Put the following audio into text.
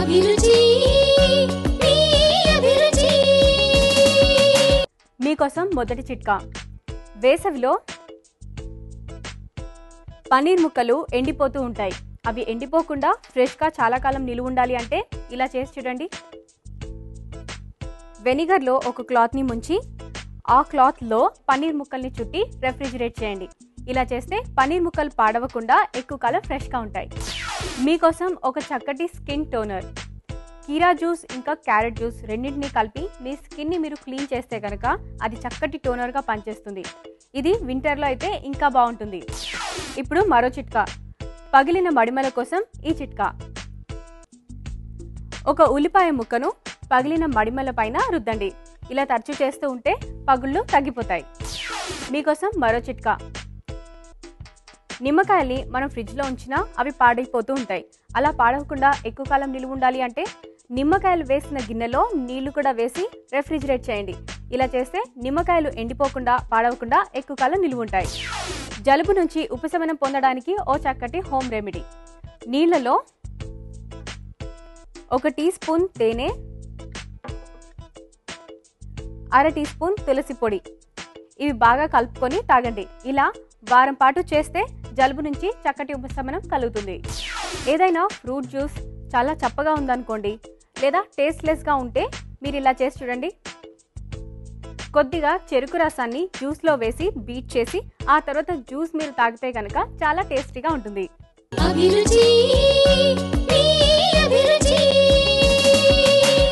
అభిరుచి మీ అభిరుచి. మీకోసం మొదటి చిట్కా. వేసవిలో పన్నీర్ ముక్కలు ఎండిపోతూ ఉంటాయి. అవి ఎండిపోకుండా ఫ్రెష్గా చాలా కాలం నిలువ ఉండాలి అంటే ఇలా చేసి చూడండి. వెనిగర్లో ఒక క్లాత్ని ముంచి ఆ క్లాత్లో పన్నీర్ ముక్కల్ని చుట్టి రెఫ్రిజిరేట్ చేయండి. ఇలా చేస్తే పన్నీర్ ముక్కలు పాడవకుండా ఎక్కువ కాలం ఫ్రెష్గా ఉంటాయి. మీకోసం ఒక చక్కటి స్కిన్ టోనర్. కీరా జ్యూస్ ఇంకా క్యారెట్ జ్యూస్ రెండింటినీ కలిపి మీ స్కిన్ని మీరు క్లీన్ చేస్తే కనుక అది చక్కటి టోనర్గా పనిచేస్తుంది. ఇది వింటర్లో అయితే ఇంకా బాగుంటుంది. ఇప్పుడు మరో చిట్కా. పగిలిన మడిమల కోసం ఈ చిట్కా. ఒక ఉల్లిపాయ ముక్కను పగిలిన మడిమల పైన రుద్దండి. ఇలా తరచూ చేస్తూ ఉంటే పగుళ్ళు తగ్గిపోతాయి. మీకోసం మరో చిట్కా. నిమ్మకాయల్ని మనం ఫ్రిడ్జ్లో ఉంచినా అవి పాడైపోతూ ఉంటాయి. అలా పాడవకుండా ఎక్కువ కాలం నిలువ ఉండాలి అంటే నిమ్మకాయలు వేసిన గిన్నెలో నీళ్లు కూడా వేసి రెఫ్రిజిరేట్ చేయండి. ఇలా చేస్తే నిమ్మకాయలు ఎండిపోకుండా పాడవకుండా ఎక్కువ కాలం నిలువ ఉంటాయి. జలుబు నుంచి ఉపశమనం పొందడానికి ఓ చక్కటి హోమ్ రెమెడీ. నీళ్లలో 1 టీ స్పూన్ తేనె, అర టీ స్పూన్ తులసి పొడి ఇవి బాగా కలుపుకొని తాగండి. ఇలా వారం పాటు చేస్తే జలుబు నుంచి చక్కటి ఉపశమనం కలుగుతుంది. ఏదైనా ఫ్రూట్ జ్యూస్ చాలా చప్పగా ఉందనుకోండి, లేదా టేస్ట్లెస్గా ఉంటే మీరు ఇలా చేసి చూడండి. కొద్దిగా చెరుకు రసాన్ని జ్యూస్లో వేసి బీట్ చేసి ఆ తర్వాత జ్యూస్ మీరు తాగితే కనుక చాలా టేస్టీగా ఉంటుంది. అభిరుచి